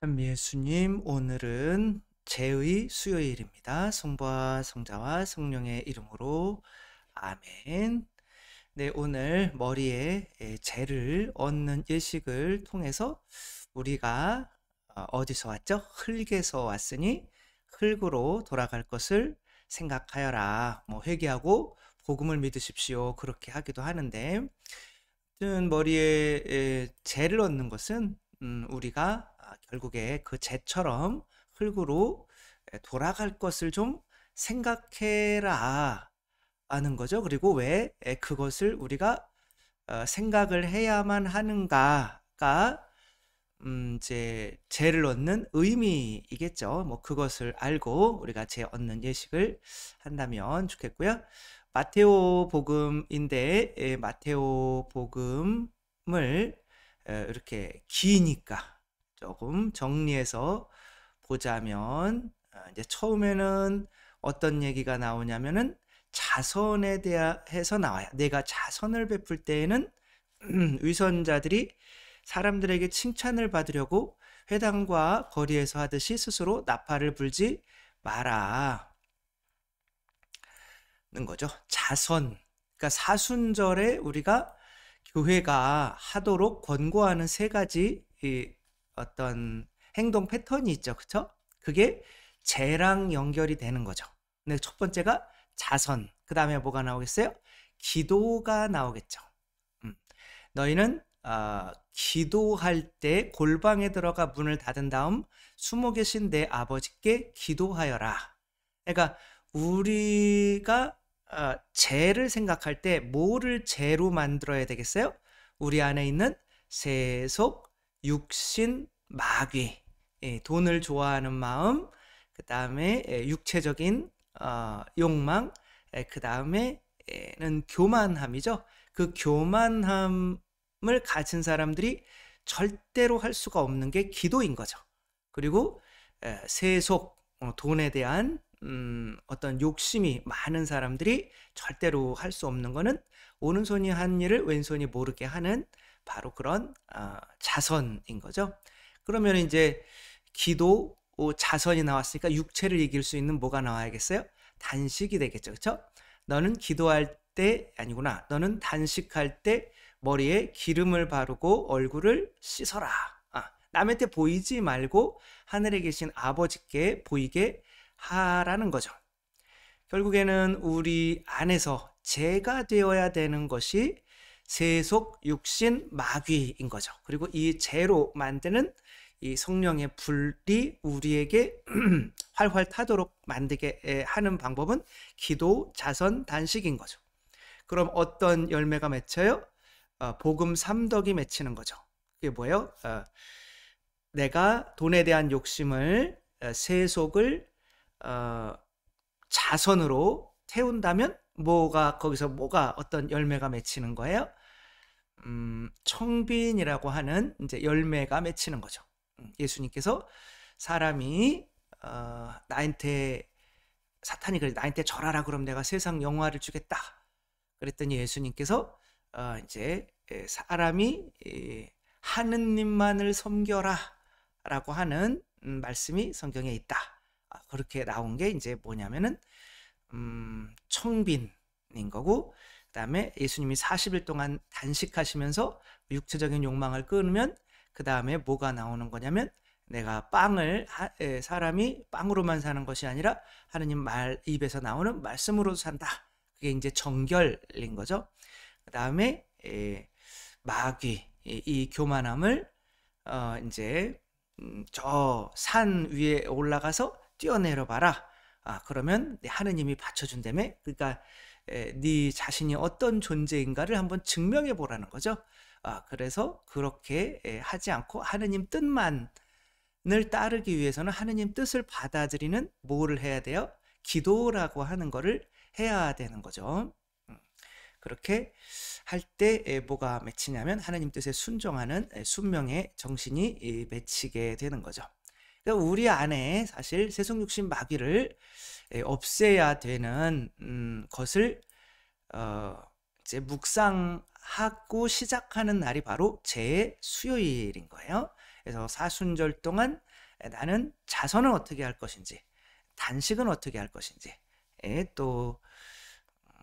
예수님, 오늘은 제의 수요일입니다. 성부와 성자와 성령의 이름으로 아멘. 네, 오늘 머리에 재를 얻는 예식을 통해서 우리가 어디서 왔죠? 흙에서 왔으니 흙으로 돌아갈 것을 생각하여라. 회개하고 복음을 믿으십시오. 그렇게 하기도 하는데, 머리에 재를 얻는 것은 우리가 결국에 그 재처럼 흙으로 돌아갈 것을 좀 생각해라 하는 거죠. 그리고 왜 그것을 우리가 생각을 해야만 하는가가 이제 재를 얻는 의미이겠죠. 그것을 알고 우리가 재 얻는 예식을 한다면 좋겠고요. 마테오 복음인데 마테오 복음을 이렇게 기니까 조금 정리해서 보자면 이제 처음에는 어떤 얘기가 나오냐면은 자선에 대해서 나와요. 내가 자선을 베풀 때에는 위선자들이 사람들에게 칭찬을 받으려고 회당과 거리에서 하듯이 스스로 나팔을 불지 마라. 는 거죠. 자선. 그러니까 사순절에 우리가 교회가 하도록 권고하는 세 가지 어떤 행동 패턴이 있죠. 그렇죠? 그게 재랑 연결이 되는 거죠. 근데 첫 번째가 자선. 그다음에 뭐가 나오겠어요? 기도가 나오겠죠. 너희는 기도할 때 골방에 들어가 문을 닫은 다음 숨어 계신 내 아버지께 기도하여라. 그러니까 우리가 재를 생각할 때 뭐를 재로 만들어야 되겠어요? 우리 안에 있는 세속, 육신, 마귀, 돈을 좋아하는 마음, 그 다음에 육체적인 욕망, 그 다음에는 교만함이죠. 그 교만함을 가진 사람들이 절대로 할 수가 없는 게 기도인 거죠. 그리고 세속, 돈에 대한 어떤 욕심이 많은 사람들이 절대로 할 수 없는 거는 오른손이 한 일을 왼손이 모르게 하는 바로 그런 자선인 거죠. 그러면 이제 기도, 자선이 나왔으니까 육체를 이길 수 있는 뭐가 나와야겠어요? 단식이 되겠죠. 그렇죠? 너는 기도할 때 아니구나. 너는 단식할 때 머리에 기름을 바르고 얼굴을 씻어라. 남한테 보이지 말고 하늘에 계신 아버지께 보이게 하라는 거죠. 결국에는 우리 안에서 재가 되어야 되는 것이 세속, 육신, 마귀인 거죠. 그리고 이 재로 만드는 이 성령의 불이 우리에게 활활 타도록 만들게 하는 방법은 기도, 자선, 단식인 거죠. 그럼 어떤 열매가 맺혀요? 복음 삼덕이 맺히는 거죠. 그게 뭐예요? 내가 돈에 대한 욕심을, 세속을 자선으로 태운다면 거기서 뭐가 어떤 열매가 맺히는 거예요? 청빈이라고 하는 이제 열매가 맺히는 거죠. 예수님께서 사람이 나한테 사탄이 그래 나한테 절하라 그럼 내가 세상 영화를 주겠다. 그랬더니 예수님께서 이제 사람이 하느님만을 섬겨라라고 하는 말씀이 성경에 있다. 그렇게 나온 게 이제 뭐냐면은 청빈인 거고, 그다음에 예수님이 40일 동안 단식하시면서 육체적인 욕망을 끊으면 그 다음에 뭐가 나오는 거냐면 내가 사람이 빵으로만 사는 것이 아니라 하느님 말 입에서 나오는 말씀으로 산다. 그게 이제 정결인 거죠. 그 다음에 마귀, 이 교만함을 이제 저 산 위에 올라가서 뛰어내려 봐라. 그러면 하느님이 받쳐준다며. 그러니까 네 자신이 어떤 존재인가를 한번 증명해 보라는 거죠. 그래서 그렇게 하지 않고 하느님 뜻만을 따르기 위해서는 하느님 뜻을 받아들이는 뭐를 해야 돼요? 기도라고 하는 거를 해야 되는 거죠. 그렇게 할 때 뭐가 맺히냐면 하느님 뜻에 순종하는 순명의 정신이 맺히게 되는 거죠. 그러니까 우리 안에 사실 세속육신 마귀를 없애야 되는 것을 이제 묵상하고 시작하는 날이 바로 제 수요일인 거예요. 그래서 사순절 동안 나는 자선은 어떻게 할 것인지, 단식은 어떻게 할 것인지, 또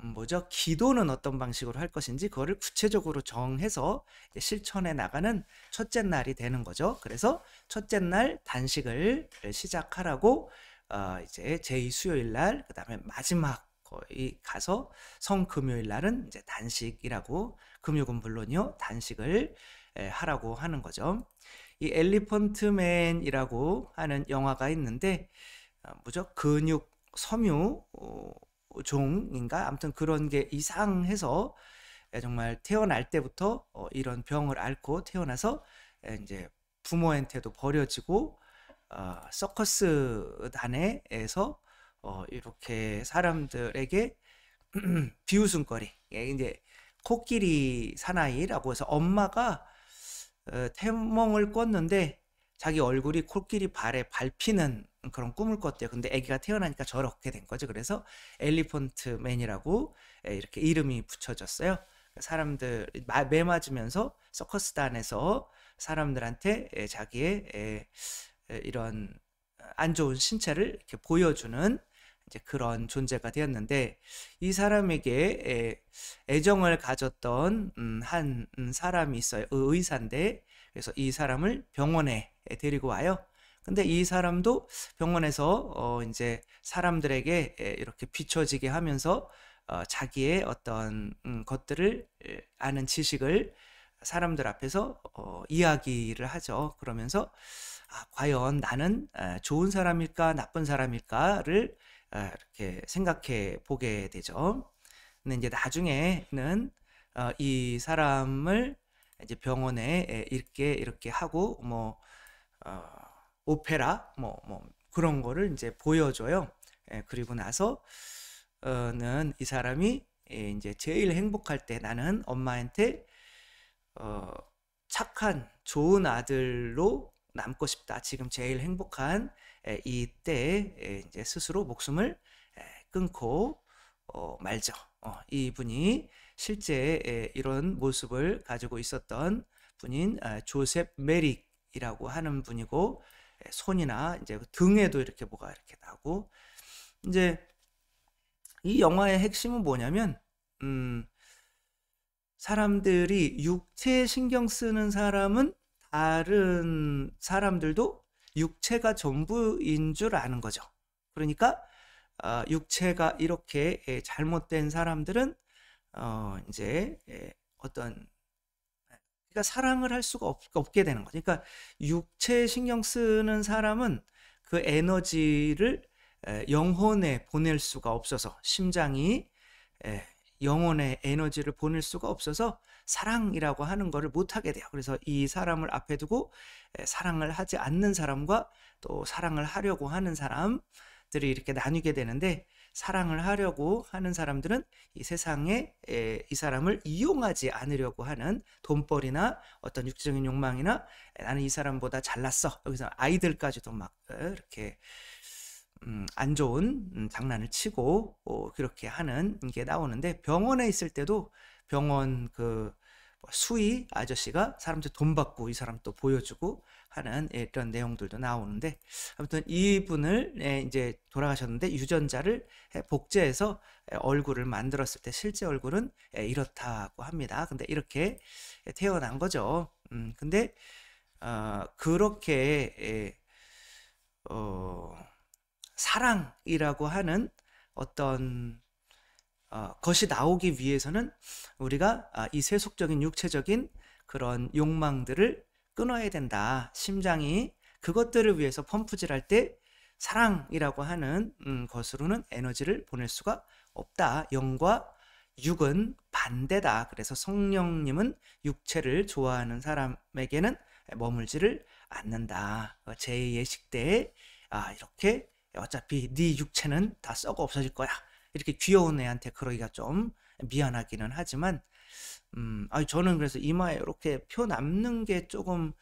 뭐죠? 기도는 어떤 방식으로 할 것인지 그거를 구체적으로 정해서 실천해 나가는 첫째 날이 되는 거죠. 그래서 첫째 날 단식을 시작하라고 이제 제2 수요일 날, 그다음에 마지막 거의 가서 성금요일 날은 이제 단식이라고, 금요일은 물론이요, 단식을 하라고 하는 거죠. 이 엘리펀트맨이라고 하는 영화가 있는데 뭐죠? 근육 섬유 종인가 아무튼 그런 게 이상해서 정말 태어날 때부터 이런 병을 앓고 태어나서 이제 부모한테도 버려지고 서커스 단에서 이렇게 사람들에게 비웃음거리, 이제 코끼리 사나이라고 해서 엄마가 태몽을 꿨는데 자기 얼굴이 코끼리 발에 밟히는 그런 꿈을 꿨대요. 근데 아기가 태어나니까 저렇게 된 거죠. 그래서 엘리펀트 맨이라고 이렇게 이름이 붙여졌어요. 사람들 매 맞으면서 서커스단에서 사람들한테 자기의 이런 안 좋은 신체를 이렇게 보여주는 이제 그런 존재가 되었는데, 이 사람에게 애정을 가졌던 한 사람이 있어요. 의사인데, 그래서 이 사람을 병원에 데리고 와요. 근데 이 사람도 병원에서 이제 사람들에게 이렇게 비춰지게 하면서 자기의 어떤 것들을 아는 지식을 사람들 앞에서 이야기를 하죠. 그러면서 과연 나는 좋은 사람일까 나쁜 사람일까를 이렇게 생각해 보게 되죠. 근데 이제 나중에는 이 사람을 이제 병원에 이렇게 하고 뭐 오페라 뭐 그런 거를 이제 보여줘요. 그리고 나서는 이 사람이 이제 제일 행복할 때, 나는 엄마한테 착한 좋은 아들로 남고 싶다. 지금 제일 행복한 이때 이제 스스로 목숨을 끊고 말죠. 이분이 실제 이런 모습을 가지고 있었던 분인 조셉 메릭이라고 하는 분이고, 손이나 이제 등에도 이렇게 뭐가 이렇게 나고, 이제 이 영화의 핵심은 뭐냐면 사람들이 육체에 신경 쓰는 사람은 다른 사람들도 육체가 전부인 줄 아는 거죠. 그러니까 육체가 이렇게 잘못된 사람들은 이제 어떤, 그러니까 사랑을 할 수가 없게 되는 거죠. 그러니까 육체에 신경 쓰는 사람은 그 에너지를 영혼에 보낼 수가 없어서, 심장이 영혼의 에너지를 보낼 수가 없어서 사랑이라고 하는 것을 못하게 돼요. 그래서 이 사람을 앞에 두고 사랑을 하지 않는 사람과 또 사랑을 하려고 하는 사람들이 이렇게 나뉘게 되는데, 사랑을 하려고 하는 사람들은 이 세상에 이 사람을 이용하지 않으려고 하는 돈벌이나 어떤 육적인 욕망이나 나는 이 사람보다 잘났어, 여기서 아이들까지도 막 이렇게 안 좋은 장난을 치고 그렇게 하는 게 나오는데, 병원에 있을 때도 병원 그 수의 아저씨가 사람들 돈 받고 이 사람 또 보여주고 하는 이런 내용들도 나오는데, 아무튼 이분을 이제 돌아가셨는데 유전자를 복제해서 얼굴을 만들었을 때 실제 얼굴은 이렇다고 합니다. 근데 이렇게 태어난 거죠. 근데 그렇게 사랑이라고 하는 어떤 것이 나오기 위해서는 우리가 이 세속적인 육체적인 그런 욕망들을 끊어야 된다. 심장이 그것들을 위해서 펌프질할 때 사랑이라고 하는 것으로는 에너지를 보낼 수가 없다. 영과 육은 반대다. 그래서 성령님은 육체를 좋아하는 사람에게는 머물지를 않는다. 제2의 때에 이렇게 어차피 네 육체는 다 썩어 없어질 거야. 이렇게 귀여운 애한테 그러기가 좀 미안하기는 하지만 저는 그래서 이마에 이렇게 표 남는 게 조금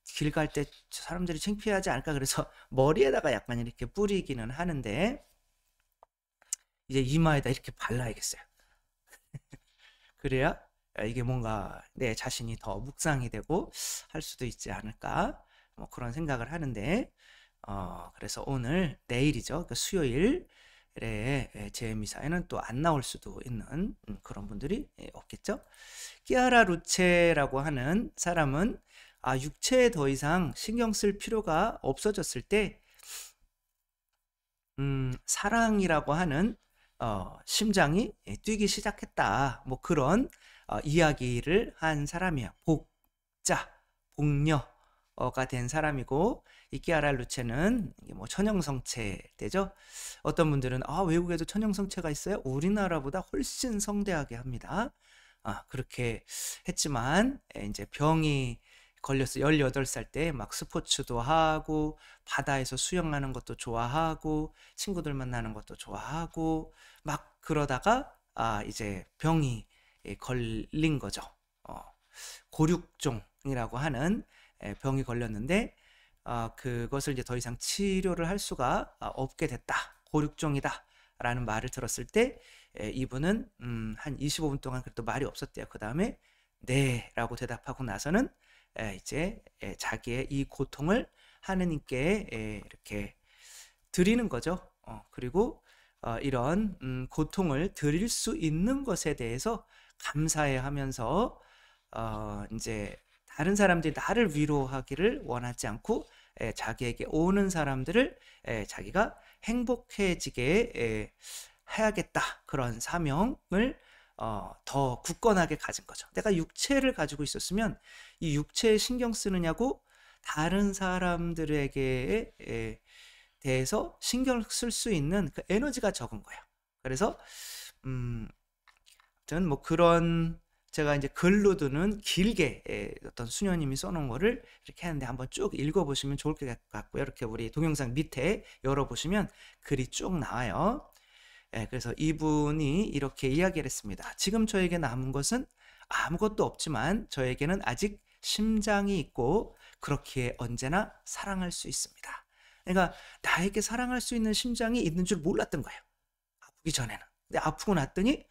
길 갈 때 사람들이 창피하지 않을까, 그래서 머리에다가 약간 이렇게 뿌리기는 하는데, 이제 이마에다 이렇게 발라야겠어요. 그래야 이게 뭔가 내 자신이 더 묵상이 되고 할 수도 있지 않을까 뭐 그런 생각을 하는데 그래서 오늘 내일이죠. 그 수요일에 제 미사에는 또 안 나올 수도 있는 그런 분들이 없겠죠. 키아라 루체라고 하는 사람은 육체에 더 이상 신경 쓸 필요가 없어졌을 때 사랑이라고 하는 심장이 뛰기 시작했다. 뭐 그런 이야기를 한 사람이에요. 복자, 복녀가 된 사람이고, 이 키아라 루체는 이게 뭐 천형성체되죠. 어떤 분들은 외국에도 천형성체가 있어요? 우리나라보다 훨씬 성대하게 합니다. 그렇게 했지만 이제 병이 걸렸어. 18살 때 막 스포츠도 하고 바다에서 수영하는 것도 좋아하고 친구들 만나는 것도 좋아하고 막 그러다가 이제 병이 걸린 거죠. 고륙종이라고 하는 병이 걸렸는데 그것을 이제 더 이상 치료를 할 수가 없게 됐다. 고륙종이다. 라는 말을 들었을 때 이분은 한 25분 동안 그래도 말이 없었대요. 그 다음에 네 라고 대답하고 나서는 이제 자기의 이 고통을 하느님께 이렇게 드리는 거죠. 그리고 이런 고통을 드릴 수 있는 것에 대해서 감사해 하면서 이제 다른 사람들이 나를 위로하기를 원하지 않고 자기에게 오는 사람들을 자기가 행복해지게 해야겠다. 그런 사명을 더 굳건하게 가진 거죠. 내가 육체를 가지고 있었으면 이 육체에 신경 쓰느냐고 다른 사람들에게 대해서 신경 쓸 수 있는 그 에너지가 적은 거예요. 그래서 저는 뭐 그런 제가 이제 글로 두는 길게 어떤 수녀님이 써놓은 거를 이렇게 하는데 한번 쭉 읽어보시면 좋을 것 같고요. 이렇게 우리 동영상 밑에 열어보시면 글이 쭉 나와요. 그래서 이분이 이렇게 이야기를 했습니다. 지금 저에게 남은 것은 아무것도 없지만 저에게는 아직 심장이 있고 그렇기에 언제나 사랑할 수 있습니다. 그러니까 나에게 사랑할 수 있는 심장이 있는 줄 몰랐던 거예요. 아프기 전에는. 근데 아프고 났더니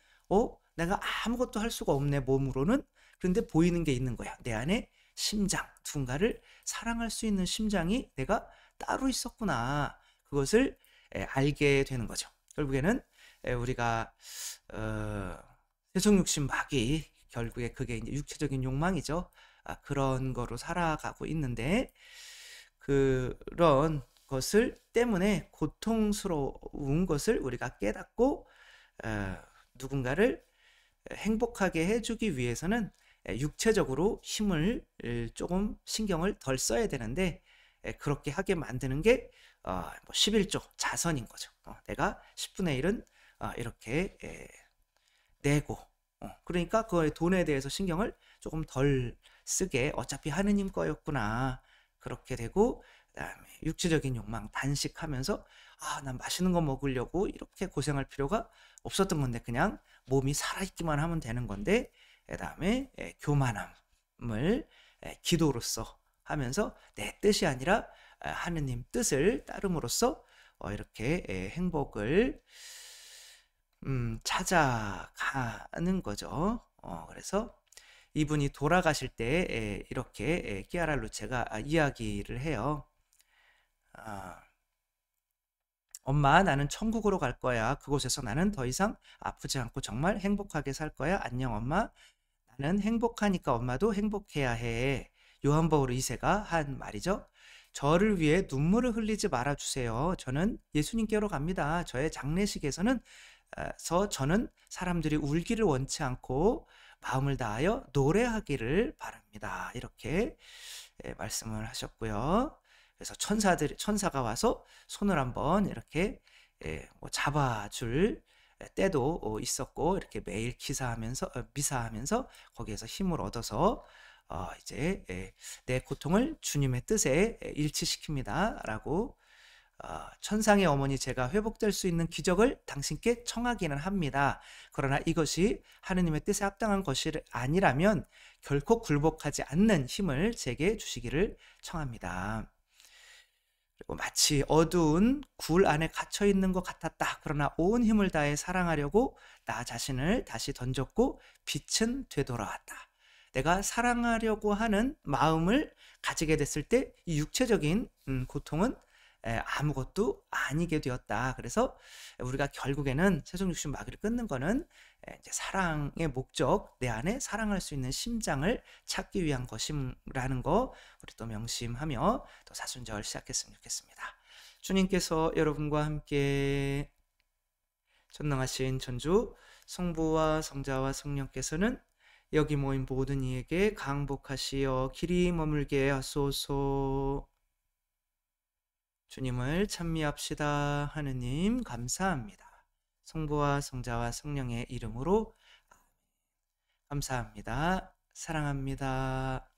내가 아무것도 할 수가 없네 몸으로는. 그런데 보이는 게 있는 거야. 내 안에 심장, 누군가를 사랑할 수 있는 심장이 내가 따로 있었구나. 그것을 알게 되는 거죠. 결국에는 우리가 세속육신 마귀, 결국에 그게 이제 육체적인 욕망이죠. 그런 거로 살아가고 있는데 그런 것을 때문에 고통스러운 것을 우리가 깨닫고 누군가를 행복하게 해주기 위해서는 육체적으로 힘을 조금 신경을 덜 써야 되는데 그렇게 하게 만드는 게 뭐 11조 자선인 거죠. 내가 10분의 1은 이렇게 내고 그러니까 그 돈에 대해서 신경을 조금 덜 쓰게 어차피 하느님 거였구나 그렇게 되고 그다음에 육체적인 욕망 단식하면서 난 맛있는 거 먹으려고 이렇게 고생할 필요가 없었던 건데 그냥 몸이 살아있기만 하면 되는 건데 그다음에 교만함을 기도로서 하면서 내 뜻이 아니라 하느님 뜻을 따름으로써 이렇게 행복을 찾아가는 거죠. 그래서 이분이 돌아가실 때 이렇게 키아라 루체가 이야기를 해요. 엄마, 나는 천국으로 갈 거야. 그곳에서 나는 더 이상 아프지 않고 정말 행복하게 살 거야. 안녕, 엄마. 나는 행복하니까 엄마도 행복해야 해. 요한 바울 2세가 한 말이죠. 저를 위해 눈물을 흘리지 말아주세요. 저는 예수님께로 갑니다. 저의 장례식에서는 저는 사람들이 울기를 원치 않고 마음을 다하여 노래하기를 바랍니다. 이렇게 말씀을 하셨고요. 그래서 천사가 와서 손을 한번 이렇게 뭐 잡아줄 때도 있었고 이렇게 매일 미사하면서 거기에서 힘을 얻어서 이제 내 고통을 주님의 뜻에 일치시킵니다. 라고 천상의 어머니 제가 회복될 수 있는 기적을 당신께 청하기는 합니다. 그러나 이것이 하느님의 뜻에 합당한 것이 아니라면 결코 굴복하지 않는 힘을 제게 주시기를 청합니다. 그리고 마치 어두운 굴 안에 갇혀 있는 것 같았다. 그러나 온 힘을 다해 사랑하려고 나 자신을 다시 던졌고 빛은 되돌아왔다. 내가 사랑하려고 하는 마음을 가지게 됐을 때 이 육체적인 고통은 아무것도 아니게 되었다. 그래서 우리가 결국에는 세속육신 마귀를 끊는 거는 이제 사랑의 목적, 내 안에 사랑할 수 있는 심장을 찾기 위한 것임라는 거 우리 또 명심하며 또 사순절 시작했으면 좋겠습니다. 주님께서 여러분과 함께 전능하신 천주 성부와 성자와 성령께서는 여기 모인 모든 이에게 강복하시어 길이 머물게 하소서. 주님을 찬미합시다. 하느님 감사합니다. 성부와 성자와 성령의 이름으로 감사합니다. 사랑합니다.